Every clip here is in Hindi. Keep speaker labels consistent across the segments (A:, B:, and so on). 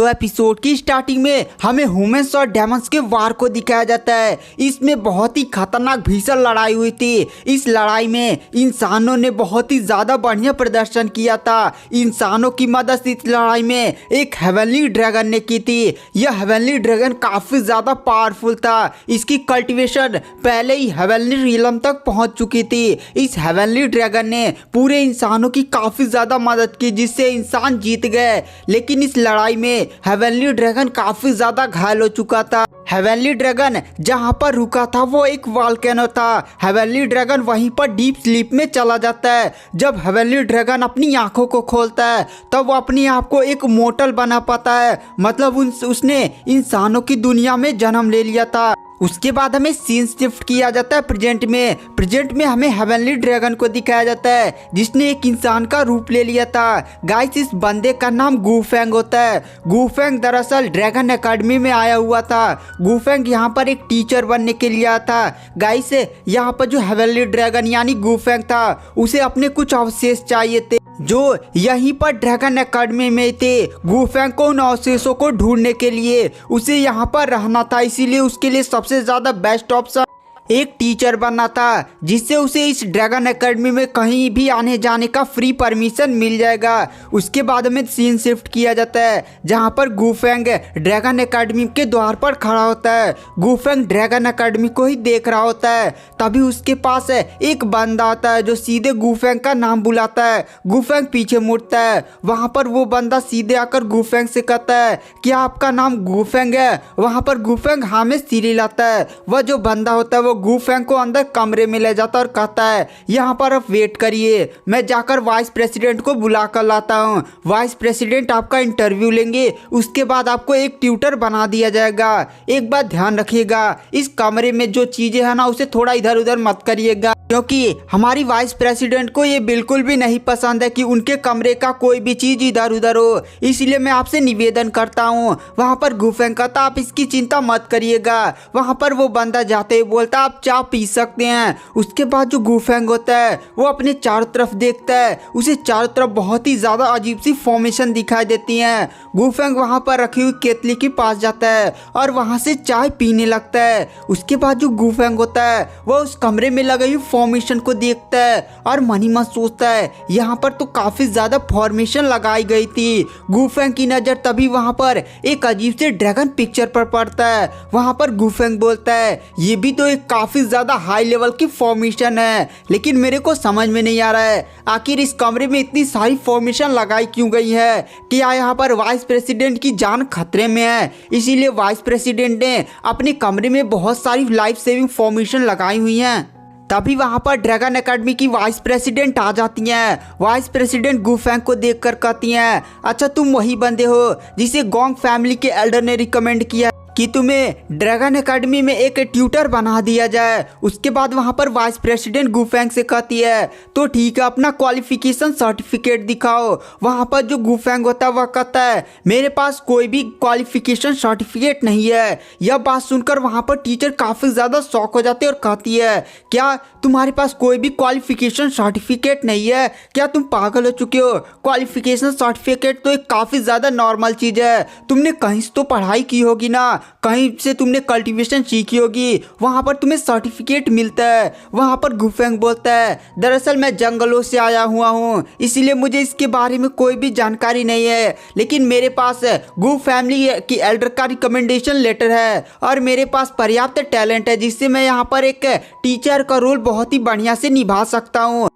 A: तो एपिसोड की स्टार्टिंग में हमें ह्यूमंस और डेमंस के वार को दिखाया जाता है। इसमें बहुत ही खतरनाक भीषण लड़ाई हुई थी। इस लड़ाई में इंसानों ने बहुत ही ज़्यादा बढ़िया प्रदर्शन किया था। इंसानों की मदद इस लड़ाई में एक हेवनली ड्रैगन ने की थी। यह हेवनली ड्रैगन काफ़ी ज़्यादा पावरफुल था। इसकी कल्टीवेशन पहले ही हेवनली रियलम तक पहुंच चुकी थी। इस हेवनली ड्रैगन ने पूरे इंसानों की काफ़ी ज़्यादा मदद की, जिससे इंसान जीत गए। लेकिन इस लड़ाई में हेवनली ड्रैगन काफ़ी ज़्यादा घायल हो चुका था। हेवनली ड्रैगन जहाँ पर रुका था वो एक वॉल्केनो था। हेवनली ड्रैगन वहीं पर डीप स्लीप में चला जाता है। जब हेवनली ड्रैगन अपनी आंखों को खोलता है तब वो अपने आप को एक मोर्टल बना पाता है, मतलब उसने इंसानों की दुनिया में जन्म ले लिया था। उसके बाद हमें सीन शिफ्ट किया जाता है प्रेजेंट में हमें हेवनली ड्रैगन को दिखाया जाता है, जिसने एक इंसान का रूप ले लिया था। गाइस, इस बंदे का नाम गूफेंग होता है। गूफेंग दरअसल ड्रैगन एकेडमी में आया हुआ था। गूफेंग यहाँ पर एक टीचर बनने के लिए आया था। गाइस, यहाँ पर जो हेवनली ड्रैगन यानी गूफेंग था, उसे अपने कुछ अवशेष चाहिए थे जो यहीं पर ड्रैगन एकेडमी में थे। गूफेंग को उन अवशेषों को ढूंढने के लिए उसे यहाँ पर रहना था, इसीलिए उसके लिए सबसे ज़्यादा बेस्ट ऑप्शन एक टीचर बनना था, जिससे उसे इस ड्रैगन एकेडमी में कहीं भी आने जाने का फ्री परमिशन मिल जाएगा। उसके बाद में सीन शिफ्ट किया जाता है जहां पर गूफेंग ड्रैगन एकेडमी के द्वार पर खड़ा होता है। गूफेंग ड्रैगन एकेडमी को ही देख रहा होता है। तभी उसके पास एक बंदा आता है जो सीधे गूफेंग का नाम बुलाता है। गूफेंग पीछे मुड़ता है। वहां पर वो बंदा सीधे आकर गूफेंग से कहता है, क्या आपका नाम गूफेंग है? वहां पर गूफेंग हाँ में सिर हिलाता है। वह जो बंदा होता है वो गूफेंग को अंदर कमरे में ले जाता और कहता है, यहाँ पर आप वेट करिए, मैं जाकर वाइस प्रेसिडेंट को बुला कर लाता हूँ। वाइस प्रेसिडेंट आपका इंटरव्यू लेंगे, उसके बाद आपको एक ट्यूटर बना दिया जाएगा। एक बात ध्यान रखिएगा, इस कमरे में जो चीज़ें हैं ना, उसे थोड़ा इधर उधर मत करिएगा, क्योंकि हमारी वाइस प्रेसिडेंट को ये बिल्कुल भी नहीं पसंद है कि उनके कमरे का कोई भी चीज़ इधर उधर हो। इसलिए मैं आपसे निवेदन करता हूँ। वहाँ पर गूफेंग कहता, आप इसकी चिंता मत करिएगा। वहाँ पर वो बंदा जाते ही बोलता, आप चाय पी सकते हैं। उसके बाद जो गूफेंग होता है वो अपने चारों तरफ देखता है। उसे चारों तरफ बहुत ही ज़्यादा अजीब सी फॉर्मेशन दिखाई देती हैं। गूफेंग वहाँ पर रखी हुई केतली के पास जाता है और वहाँ से चाय पीने लगता है। उसके बाद जो गूफेंग होता है वो उस कमरे में लगी हुई फॉर्मेशन को देखता है और मन ही मन सोचता है, यहाँ पर तो काफ़ी ज़्यादा फॉर्मेशन लगाई गई थी। गूफेंग की नज़र तभी वहाँ पर एक अजीब से ड्रैगन पिक्चर पर पड़ता है। वहाँ पर गूफेंग बोलता है, ये भी तो एक काफ़ी ज़्यादा हाई लेवल की फॉर्मेशन है, लेकिन मेरे को समझ में नहीं आ रहा है आखिर इस कमरे में इतनी सारी फॉर्मेशन लगाई क्यों गई है। क्या यहाँ पर वाइस प्रेसिडेंट की जान खतरे में है? इसीलिए वाइस प्रेसिडेंट ने अपने कमरे में बहुत सारी लाइफ सेविंग फॉर्मेशन लगाई हुई हैं। तभी वहाँ पर ड्रैगन एकेडमी की वाइस प्रेसिडेंट आ जाती हैं। वाइस प्रेसिडेंट गूफेंग को देखकर कहती हैं, अच्छा तुम वही बंदे हो जिसे गोंग फैमिली के एल्डर ने रिकमेंड किया कि तुम्हें ड्रैगन एकेडमी में एक ट्यूटर बना दिया जाए। उसके बाद वहाँ पर वाइस प्रेसिडेंट गूफेंग से कहती है, तो ठीक है, अपना क्वालिफिकेशन सर्टिफिकेट दिखाओ। वहाँ पर जो गूफेंग होता है वह कहता है, मेरे पास कोई भी क्वालिफिकेशन सर्टिफिकेट नहीं है। यह बात सुनकर वहाँ पर टीचर काफ़ी ज़्यादा शॉक हो जाती है और कहती है, क्या तुम्हारे पास कोई भी क्वालिफिकेशन सर्टिफिकेट नहीं है? क्या तुम पागल हो चुके हो? क्वालिफिकेशन सर्टिफिकेट तो एक काफ़ी ज़्यादा नॉर्मल चीज़ है। तुमने कहीं से तो पढ़ाई की होगी ना, कहीं से तुमने कल्टीवेशन सीखी होगी, वहाँ पर तुम्हें सर्टिफिकेट मिलता है। वहाँ पर गूफेंग बोलता है, दरअसल मैं जंगलों से आया हुआ हूँ, इसीलिए मुझे इसके बारे में कोई भी जानकारी नहीं है, लेकिन मेरे पास गू फैमिली की एल्डर का रिकमेंडेशन लेटर है और मेरे पास पर्याप्त टैलेंट है, जिससे मैं यहाँ पर एक टीचर का रोल बहुत ही बढ़िया से निभा सकता हूँ।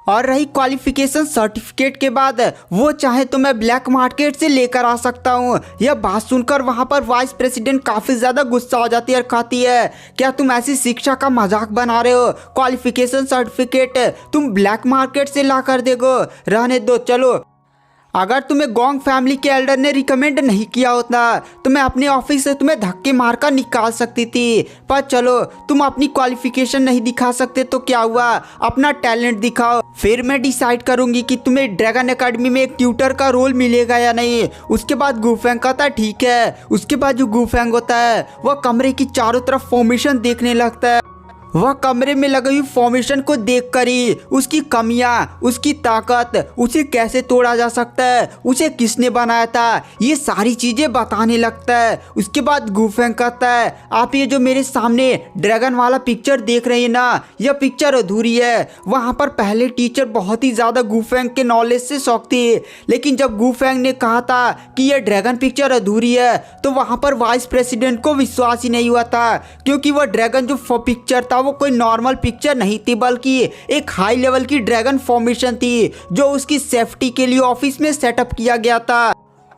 A: और रही क्वालिफिकेशन सर्टिफिकेट के बाद, वो चाहे तो मैं ब्लैक मार्केट से लेकर आ सकता हूँ। यह बात सुनकर वहाँ पर वाइस प्रेसिडेंट काफ़ी ज़्यादा गुस्सा हो जाती है और कहती है, क्या तुम ऐसी शिक्षा का मजाक बना रहे हो? क्वालिफिकेशन सर्टिफिकेट तुम ब्लैक मार्केट से ला कर देगो? रहने दो, चलो। अगर तुम्हें गोंग फैमिली के एल्डर ने रिकमेंड नहीं किया होता तो मैं अपने ऑफिस से तुम्हें धक्के मारकर निकाल सकती थी, पर चलो, तुम अपनी क्वालिफिकेशन नहीं दिखा सकते तो क्या हुआ, अपना टैलेंट दिखाओ, फिर मैं डिसाइड करूंगी कि तुम्हें ड्रैगन एकेडमी में एक ट्यूटर का रोल मिलेगा या नहीं। उसके बाद गूफेंग कहता है, ठीक है। उसके बाद जो गूफेंग होता है वह कमरे की चारों तरफ फॉर्मेशन देखने लगता है वह कमरे में लगी हुई फॉर्मेशन को देखकर ही उसकी कमियां, उसकी ताकत, उसे कैसे तोड़ा जा सकता है, उसे किसने बनाया था, ये सारी चीजें बताने लगता है। उसके बाद गुफेंग कहता है आप ये जो मेरे सामने ड्रैगन वाला पिक्चर देख रहे हैं ना, यह पिक्चर अधूरी है। वहाँ पर पहले टीचर बहुत ही ज़्यादा गुफेंग के नॉलेज से शौक थे, लेकिन जब गुफेंग ने कहा था कि यह ड्रैगन पिक्चर अधूरी है तो वहाँ पर वाइस प्रेसिडेंट को विश्वास ही नहीं हुआ था, क्योंकि वह ड्रैगन जो पिक्चर था वो कोई नॉर्मल पिक्चर नहीं थी, बल्कि एक हाई लेवल की ड्रैगन फॉर्मेशन थी जो उसकी सेफ्टी के लिए ऑफिस में सेटअप किया गया था।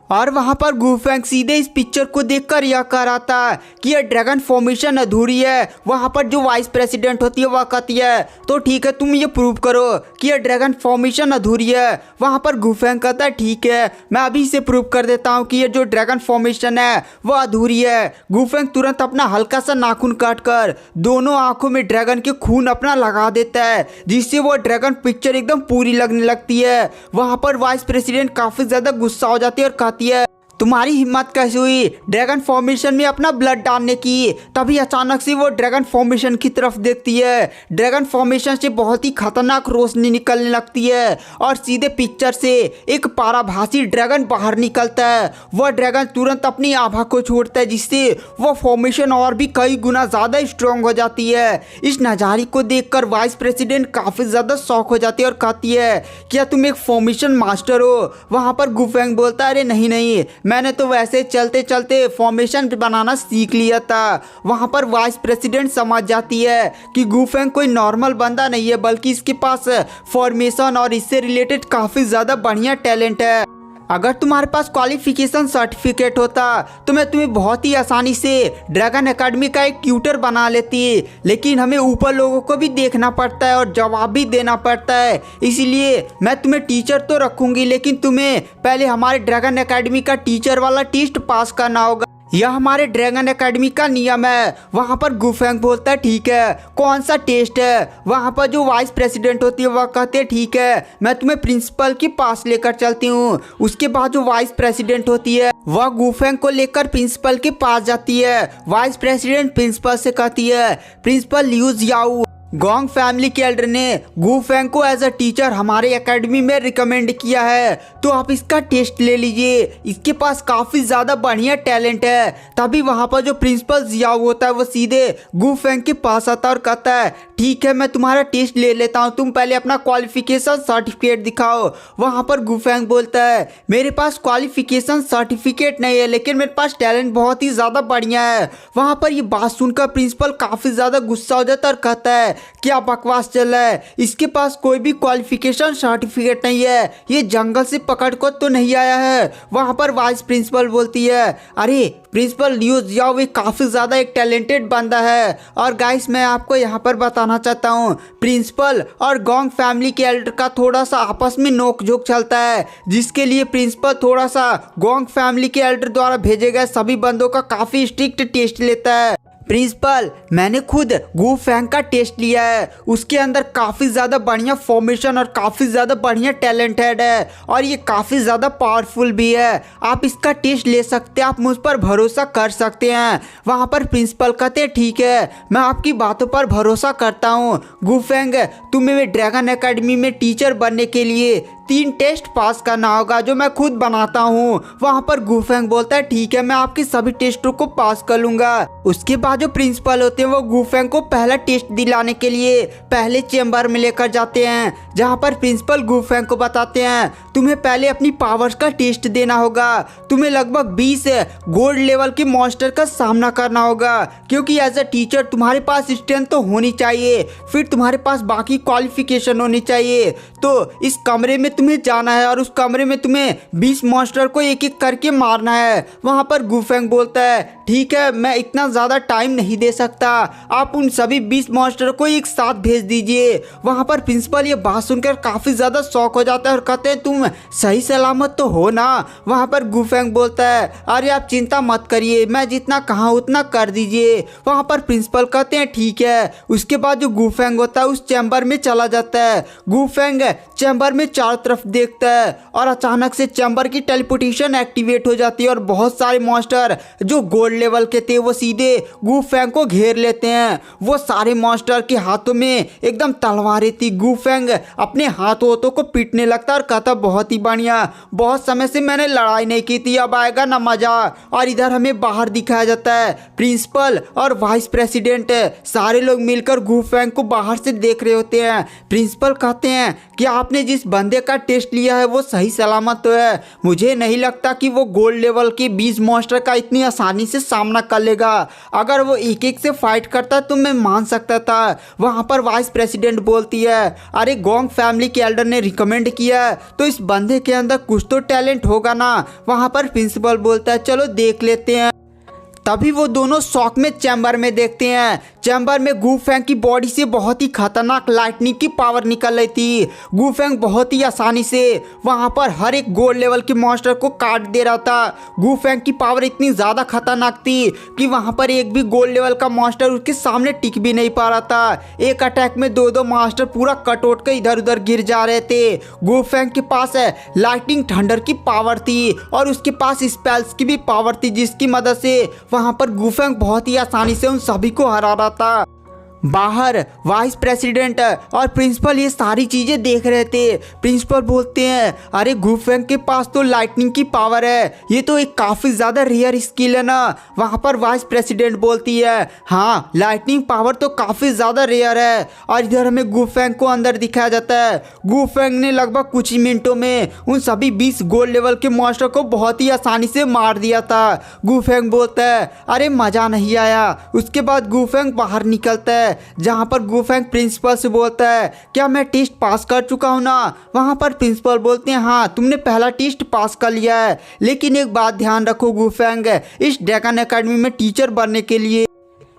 A: और वहाँ पर गुफेंग सीधे इस पिक्चर को देखकर यह कह रहा था कि यह ड्रैगन फॉर्मेशन अधूरी है। वहाँ पर जो वाइस प्रेसिडेंट होती है वह कहती है तो ठीक है तुम ये प्रूव करो कि यह ड्रैगन फॉर्मेशन अधूरी है। वहाँ पर गुफेंग कहता है ठीक है मैं अभी से प्रूव कर देता हूँ कि ये जो ड्रैगन फॉर्मेशन है वह अधूरी है। गुफेंग तुरंत अपना हल्का सा नाखून काटकर दोनों आंखों में ड्रैगन के खून अपना लगा देता है, जिससे वो ड्रैगन पिक्चर एकदम पूरी लगने लगती है। वहाँ पर वाइस प्रेसिडेंट काफ़ी ज़्यादा गुस्सा हो जाती है और कहती है तुम्हारी हिम्मत कैसे हुई ड्रैगन फॉर्मेशन में अपना ब्लड डालने की। तभी अचानक से वो ड्रैगन फॉर्मेशन की तरफ देखती है। ड्रैगन फॉर्मेशन से बहुत ही खतरनाक रोशनी निकलने लगती है और सीधे पिक्चर से एक पराभासी ड्रैगन बाहर निकलता है। वह ड्रैगन तुरंत अपनी आभा को छोड़ता है, जिससे वह फॉर्मेशन और भी कई गुना ज़्यादा स्ट्रॉन्ग हो जाती है। इस नज़ारे को देखकर वाइस प्रेसिडेंट काफ़ी ज़्यादा शॉक हो जाती है और कहती है क्या तुम एक फॉर्मेशन मास्टर हो। वहाँ पर गुफेंग बोलता है अरे नहीं, मैंने तो वैसे चलते चलते फॉर्मेशन बनाना सीख लिया था। वहाँ पर वाइस प्रेसिडेंट समझ जाती है कि गुफेंग कोई नॉर्मल बंदा नहीं है, बल्कि इसके पास फॉर्मेशन और इससे रिलेटेड काफ़ी ज़्यादा बढ़िया टैलेंट है। अगर तुम्हारे पास क्वालिफिकेशन सर्टिफिकेट होता तो मैं तुम्हें बहुत ही आसानी से ड्रैगन एकेडमी का एक ट्यूटर बना लेती, लेकिन हमें ऊपर लोगों को भी देखना पड़ता है और जवाब भी देना पड़ता है, इसीलिए मैं तुम्हें टीचर तो रखूंगी लेकिन तुम्हें पहले हमारे ड्रैगन एकेडमी का टीचर वाला टेस्ट पास करना होगा। यह हमारे ड्रैगन एकेडमी का नियम है। वहाँ पर गुफेंग बोलता है ठीक है कौन सा टेस्ट है। वहाँ पर जो वाइस प्रेसिडेंट होती है वह कहते हैं ठीक है मैं तुम्हें प्रिंसिपल के पास लेकर चलती हूँ। उसके बाद जो वाइस प्रेसिडेंट होती है वह गुफेंग को लेकर प्रिंसिपल के पास जाती है। वाइस प्रेसिडेंट प्रिंसिपल से कहती है principal Liu Jiao, Gong family के एल्डर ने गुफेंग को एज अ टीचर हमारे एकेडमी में रिकमेंड किया है, तो आप इसका टेस्ट ले लीजिए, इसके पास काफ़ी ज़्यादा बढ़िया टैलेंट है। तभी वहाँ पर जो प्रिंसिपल जियाओ होता है वो सीधे गुफेंग के पास आता है और कहता है ठीक है मैं तुम्हारा टेस्ट ले लेता हूँ, तुम पहले अपना क्वालिफिकेशन सर्टिफिकेट दिखाओ। वहाँ पर गुफेंग बोलता है मेरे पास क्वालिफिकेशन सर्टिफिकेट नहीं है लेकिन मेरे पास टैलेंट बहुत ही ज़्यादा बढ़िया है। वहाँ पर ये बात सुनकर प्रिंसिपल काफ़ी ज़्यादा गुस्सा हो जाता है और कहता है क्या बकवास चल रहा है, इसके पास कोई भी क्वालिफिकेशन सर्टिफिकेट नहीं है, ये जंगल से पकड़ कर तो नहीं आया है। वहाँ पर वाइस प्रिंसिपल बोलती है अरे प्रिंसिपल लियू जियाओ ये काफ़ी ज़्यादा एक टैलेंटेड बंदा है। और गाइस मैं आपको यहाँ पर बताना चाहता हूँ प्रिंसिपल और गोंग फैमिली के एल्डर का थोड़ा सा आपस में नोकझोंक चलता है, जिसके लिए प्रिंसिपल थोड़ा सा गोंग फैमिली के एल्डर द्वारा भेजे गए सभी बंदों का काफ़ी स्ट्रिक्ट टेस्ट लेता है। प्रिंसिपल मैंने खुद गुफेंग का टेस्ट लिया है, उसके अंदर काफ़ी ज़्यादा बढ़िया फॉर्मेशन और काफ़ी ज़्यादा बढ़िया टैलेंटेड है और ये काफ़ी ज़्यादा पावरफुल भी है, आप इसका टेस्ट ले सकते हैं, आप मुझ पर भरोसा कर सकते हैं। वहाँ पर प्रिंसिपल कहते हैं ठीक है मैं आपकी बातों पर भरोसा करता हूँ। गुफेंग तुम्हें ड्रैगन एकेडमी में टीचर बनने के लिए 3 टेस्ट पास करना होगा जो मैं खुद बनाता हूँ। वहाँ पर गुफेंग बोलता है ठीक है मैं आपके सभी टेस्टों को पास कर लूँगा। उसके बाद जो प्रिंसिपल होते हैं वो गुफेंग को पहला टेस्ट दिलाने के लिए पहले चेंबर में लेकर जाते हैं, जहाँ पर प्रिंसिपल गुफेंग को बताते हैं तुम्हें पहले अपनी पावर्स का टेस्ट देना होगा, तुम्हें लगभग 20 गोल्ड लेवल के मॉन्स्टर का सामना करना होगा, क्योंकि एज अ टीचर तुम्हारे पास स्ट्रेंथ तो होनी चाहिए, फिर तुम्हारे पास बाकी क्वालिफिकेशन होनी चाहिए। तो इस कमरे में तुम्हें जाना है और उस कमरे में तुम्हें 20 मॉन्स्टर को एक एक करके मारना है। वहाँ पर गुफेंग बोलता है ठीक है मैं इतना ज़्यादा टाइम नहीं दे सकता, आप उन सभी 20 मॉन्स्टर को एक साथ भेज दीजिए। वहाँ पर प्रिंसिपल ये बात सुनकर काफ़ी ज़्यादा शॉक हो जाता है और कहते हैं तुम सही सलामत तो हो ना। वहाँ पर गुफेंग बोलता है अरे आप चिंता मत करिए, मैं जितना कहा उतना कर दीजिए। वहाँ पर प्रिंसिपल कहते हैं ठीक है। उसके बाद जो गुफेंग होता है उस चैम्बर में चला जाता है। गुफेंग चैम्बर में चारों तरफ देखता है और अचानक से चैम्बर की टेलीपोर्टेशन एक्टिवेट हो जाती है और बहुत सारे मॉन्स्टर जो गोल्ड लेवल के थे वो सीधे गू फेंग को घेर लेते हैं। वो सारे मॉन्स्टर के हाथों में एकदम तलवारें थी। गू फेंग अपने हाथों को पीटने लगता और कहता बहुत ही बढ़िया, बहुत समय से मैंने लड़ाई नहीं की थी, अब आएगा ना मजा। और इधर हमें बाहर दिखाया जाता है प्रिंसिपल और वाइस प्रेसिडेंट सारे लोग मिलकर गू फेंग को बाहर से देख रहे होते हैं। प्रिंसिपल कहते हैं कि आपने जिस बंदे का टेस्ट लिया है वो सही सलामत तो है, मुझे नहीं लगता कि वो गोल्ड लेवल के 20 मॉन्स्टर का इतनी आसानी से सामना कर लेगा। अगर वो एक एक से फाइट करता तो मैं मान सकता था। वहाँ पर वाइस प्रेसिडेंट बोलती है अरे गोंग फैमिली के एल्डर ने रिकमेंड किया तो इस बंदे के अंदर कुछ तो टैलेंट होगा ना। वहाँ पर प्रिंसिपल बोलता है चलो देख लेते हैं। तभी वो दोनों शॉक में चैम्बर में देखते हैं। चैम्बर में गू फेंग की बॉडी से बहुत ही खतरनाक लाइटनिंग की पावर निकल रही थी। गू फेंग बहुत ही आसानी से वहां पर हर एक गोल्ड लेवल के मॉन्स्टर को काट दे रहा था। गू फेंग की पावर इतनी ज़्यादा खतरनाक थी कि वहां पर एक भी गोल्ड लेवल का मॉन्स्टर उसके सामने टिक भी नहीं पा रहा था। एक अटैक में दो मॉन्स्टर पूरा कटोट के इधर उधर गिर जा रहे थे। गू फेंग के पास लाइटनिंग थंडर की पावर थी और उसके पास स्पेल्स की भी पावर थी, जिसकी मदद से वहां पर गू फेंग बहुत ही आसानी से उन सभी को हरा रहा था। बाहर वाइस प्रेसिडेंट और प्रिंसिपल ये सारी चीज़ें देख रहे थे। प्रिंसिपल बोलते हैं अरे गू फेंग के पास तो लाइटनिंग की पावर है, ये तो एक काफ़ी ज़्यादा रेयर स्किल है ना। वहाँ पर वाइस प्रेसिडेंट बोलती है हाँ लाइटनिंग पावर तो काफ़ी ज़्यादा रेयर है। और इधर हमें गू फेंग को अंदर दिखाया जाता है। गू फेंग ने लगभग कुछ ही मिनटों में उन सभी 20 गोल्ड लेवल के मॉन्स्टर को बहुत ही आसानी से मार दिया था। गू फेंग बोलता है अरे मज़ा नहीं आया। उसके बाद गू फेंग बाहर निकलता है जहां पर गू फेंग प्रिंसिपल से बोलता है क्या मैं टेस्ट पास कर चुका हूं ना। वहां पर प्रिंसिपल बोलते हैं हाँ तुमने पहला टेस्ट पास कर लिया है, लेकिन एक बात ध्यान रखो गू फेंग, इस ड्रैगन एकेडमी में टीचर बनने के लिए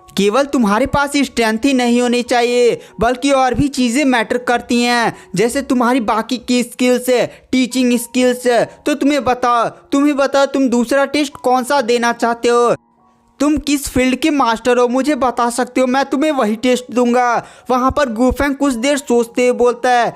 A: केवल तुम्हारे पास स्ट्रेंथ ही नहीं होनी चाहिए बल्कि और भी चीज़ें मैटर करती हैं, जैसे तुम्हारी बाकी की स्किल्स, टीचिंग स्किल्स। तो तुम्हें बताओ तुम दूसरा टेस्ट कौन सा देना चाहते हो, तुम किस फील्ड के मास्टर हो, मुझे बता सकते हो, मैं तुम्हें वही टेस्ट दूंगा। वहाँ पर गू फेंग कुछ देर सोचते हुए बोलता है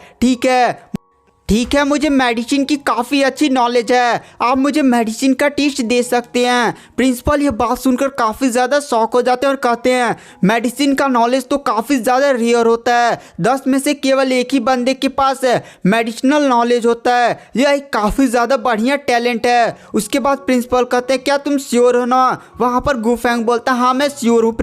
A: ठीक है मुझे मेडिसिन की काफ़ी अच्छी नॉलेज है, आप मुझे मेडिसिन का टेस्ट दे सकते हैं। प्रिंसिपल ये बात सुनकर काफ़ी ज़्यादा शॉक हो जाते हैं और कहते हैं मेडिसिन का नॉलेज तो काफ़ी ज़्यादा रेयर होता है, 10 में से केवल एक ही बंदे के पास मेडिसिनल नॉलेज होता है, यह एक काफ़ी ज़्यादा बढ़िया टैलेंट है। उसके बाद प्रिंसिपल कहते हैं क्या तुम श्योर हो ना। वहाँ पर गू फेंग बोलता है हाँ मैं श्योर हूँ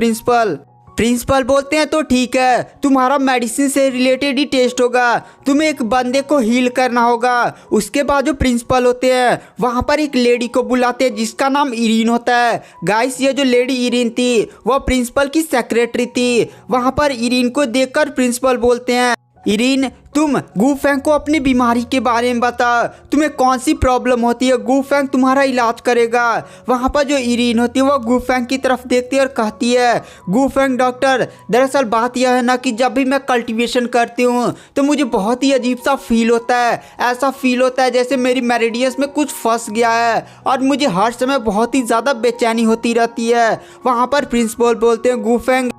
A: प्रिंसिपल बोलते हैं तो ठीक है तुम्हारा मेडिसिन से रिलेटेड ही टेस्ट होगा, तुम्हें एक बंदे को हील करना होगा। उसके बाद जो प्रिंसिपल होते हैं वहाँ पर एक लेडी को बुलाते हैं जिसका नाम इरीन होता है। गाइस ये जो लेडी इरीन थी वो प्रिंसिपल की सेक्रेटरी थी। वहाँ पर इरीन को देखकर प्रिंसिपल बोलते हैं इरीन तुम गू फेंग को अपनी बीमारी के बारे में बता, तुम्हें कौन सी प्रॉब्लम होती है, गू फेंग तुम्हारा इलाज करेगा। वहाँ पर जो इरीन होती है वो गू फेंग की तरफ देखती है और कहती है गू फेंग डॉक्टर दरअसल बात यह है ना कि जब भी मैं कल्टीवेशन करती हूँ तो मुझे बहुत ही अजीब सा फील होता है, ऐसा फील होता है जैसे मेरी मेरिडियस में कुछ फंस गया है और मुझे हर समय बहुत ही ज़्यादा बेचैनी होती रहती है। वहाँ पर प्रिंसिपल बोलते हैं गू फेंग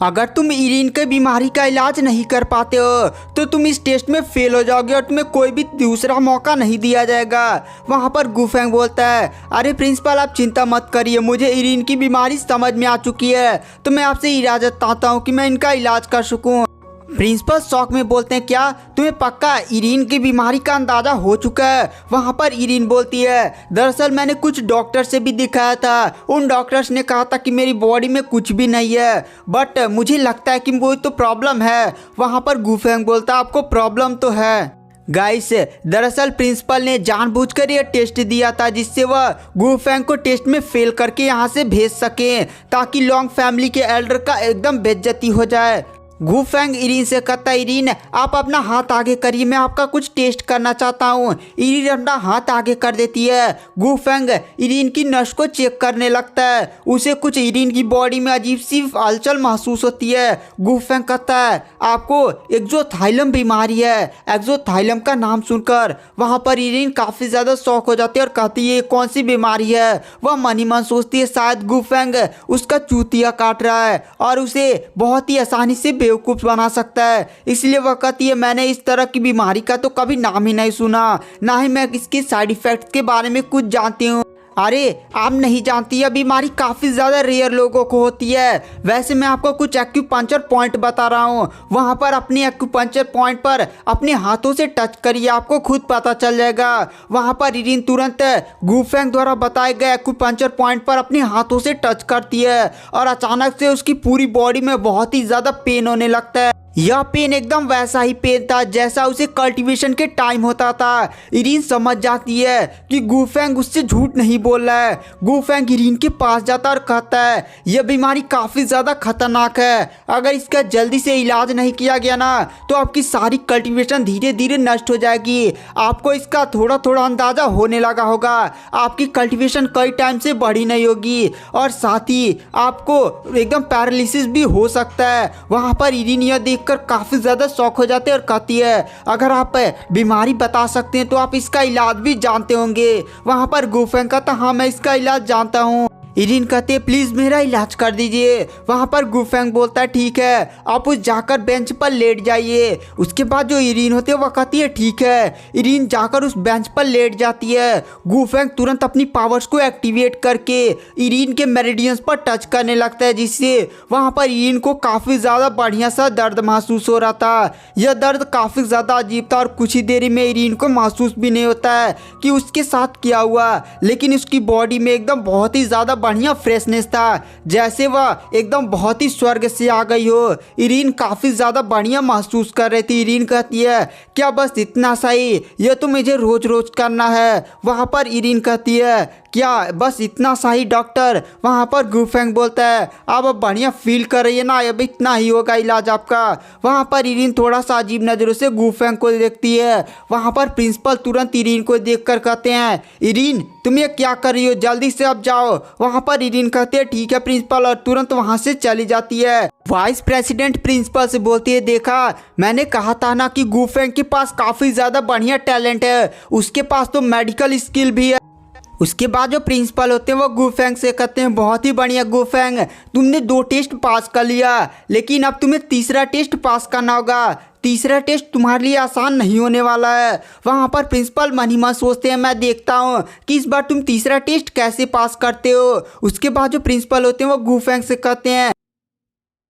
A: अगर तुम इरीन के बीमारी का इलाज नहीं कर पाते हो तो तुम इस टेस्ट में फेल हो जाओगे और तुम्हें कोई भी दूसरा मौका नहीं दिया जाएगा। वहाँ पर गू फेंग बोलता है अरे प्रिंसिपल आप चिंता मत करिए, मुझे इरीन की बीमारी समझ में आ चुकी है तो मैं आपसे इजाज़त चाहता हूँ कि मैं इनका इलाज कर सकूँ। प्रिंसिपल शॉक में बोलते हैं क्या तुम्हें पक्का इरीन की बीमारी का अंदाज़ा हो चुका है। वहाँ पर इरीन बोलती है दरअसल मैंने कुछ डॉक्टर से भी दिखाया था, उन डॉक्टर्स ने कहा था कि मेरी बॉडी में कुछ भी नहीं है बट मुझे लगता है कि वो तो प्रॉब्लम है। वहाँ पर गू फेंग बोलता है आपको प्रॉब्लम तो है। गाइस दरअसल प्रिंसिपल ने जानबूझकर यह टेस्ट दिया था जिससे वह गू फेंग को टेस्ट में फेल करके यहाँ से भेज सकें ताकि लॉन्ग फैमिली के एल्डर का एकदम बेइज्जती हो जाए। गू फेंग इरीन से कहता है इरीन आप अपना हाथ आगे करिए, मैं आपका कुछ टेस्ट करना चाहता हूँ। इरीन अपना हाथ आगे कर देती है। गू फेंग इरीन की नस को चेक करने लगता है, उसे कुछ इरीन की बॉडी में अजीब सी हलचल महसूस होती है। गू फेंग कहता है आपको एक्सोथाइलम बीमारी है। एक्सोथाइलम का नाम सुनकर वहाँ पर इरीन काफ़ी ज़्यादा शौक हो जाती है और कहती है कौन सी बीमारी है। वह मन ही मन सोचती है शायद गू फेंग उसका चूतिया काट रहा है और उसे बहुत ही आसानी से बेवकूफ़ बना सकता है, इसलिए वह कहती है मैंने इस तरह की बीमारी का तो कभी नाम ही नहीं सुना, ना ही मैं इसके साइड इफ़ेक्ट के बारे में कुछ जानती हूँ। अरे आप नहीं जानती, यह बीमारी काफ़ी ज़्यादा रेयर लोगों को होती है। वैसे मैं आपको कुछ एक्यूपंक्चर पॉइंट बता रहा हूँ, वहाँ पर अपने एक्यूपंक्चर पॉइंट पर अपने हाथों से टच करिए, आपको खुद पता चल जाएगा। वहाँ पर इरीन तुरंत गुफेंग द्वारा बताए गए एक्यूपंक्चर पॉइंट पर अपने हाथों से टच करती है और अचानक से उसकी पूरी बॉडी में बहुत ही ज़्यादा पेन होने लगता है। यह पेन एकदम वैसा ही पेन था जैसा उसे कल्टीवेशन के टाइम होता था। इरीन समझ जाती है कि गुफेंग उससे झूठ नहीं बोल रहा है। गुफेंग इरीन के पास जाता और कहता है यह बीमारी काफ़ी ज़्यादा खतरनाक है, अगर इसका जल्दी से इलाज नहीं किया गया ना तो आपकी सारी कल्टीवेशन धीरे धीरे नष्ट हो जाएगी। आपको इसका थोड़ा थोड़ा अंदाज़ा होने लगा होगा, आपकी कल्टीवेशन कई टाइम से बढ़ी नहीं होगी और साथ ही आपको एकदम पैरालिसिस भी हो सकता है। वहाँ पर इरीन यह देख कर काफी ज्यादा शौक हो जाते हैं और कहती है अगर आप बीमारी बता सकते हैं तो आप इसका इलाज भी जानते होंगे। वहां पर गुफेंग कहता हाँ मैं इसका इलाज जानता हूँ। इरीन कहते हैं प्लीज मेरा इलाज कर दीजिए। वहां पर गुफेंग बोलता है ठीक है, आप उस जाकर बेंच पर लेट जाइए। उसके बाद जो इरीन होती है वह कहती है ठीक है। इरीन जाकर उस बेंच पर लेट जाती है। गुफेंग तुरंत अपनी पावर्स को एक्टिवेट करके इरीन के मेरिडियंस पर टच करने लगता है, जिससे वहां पर इरीन को काफी ज्यादा बढ़िया सा दर्द महसूस हो रहा था। यह दर्द काफी ज्यादा अजीब था और कुछ ही देरी में इरीन को महसूस भी नहीं होता है कि उसके साथ क्या हुआ, लेकिन उसकी बॉडी में एकदम बहुत ही ज्यादा बढ़िया फ्रेशनेस था, जैसे वह एकदम बहुत ही स्वर्ग से आ गई हो। इरीन काफी ज्यादा बढ़िया महसूस कर रही थी। इरीन कहती है क्या बस इतना सही, यह तो मुझे रोज रोज करना है। वहां पर इरीन कहती है क्या बस इतना सही डॉक्टर। वहाँ पर गुफेंग बोलता है आप अब बढ़िया फील कर रही है ना, अब इतना ही होगा इलाज आपका। वहाँ पर इरीन थोड़ा सा अजीब नज़रों से गुफेंग को देखती है। वहाँ पर प्रिंसिपल तुरंत इरीन को देखकर कहते हैं इरीन तुम ये क्या कर रही हो, जल्दी से अब जाओ। वहाँ पर इरीन कहते हैं ठीक है प्रिंसिपल और तुरंत वहाँ से चली जाती है। वाइस प्रेसिडेंट प्रिंसिपल से बोलती है देखा मैंने कहा था ना कि गुफेंग के पास काफ़ी ज़्यादा बढ़िया टैलेंट है, उसके पास तो मेडिकल स्किल भी है। उसके बाद जो प्रिंसिपल होते हैं वो गुफेंग से कहते हैं बहुत ही बढ़िया गुफेंग, तुमने 2 टेस्ट पास कर लिया, लेकिन अब तुम्हें तीसरा टेस्ट पास करना होगा। तीसरा टेस्ट तुम्हारे लिए आसान नहीं होने वाला है। वहाँ पर प्रिंसिपल मन ही मन सोचते हैं मैं देखता हूँ कि इस बार तुम तीसरा टेस्ट कैसे पास करते हो। उसके बाद जो प्रिंसिपल होते हैं वो गुफेंग से कहते हैं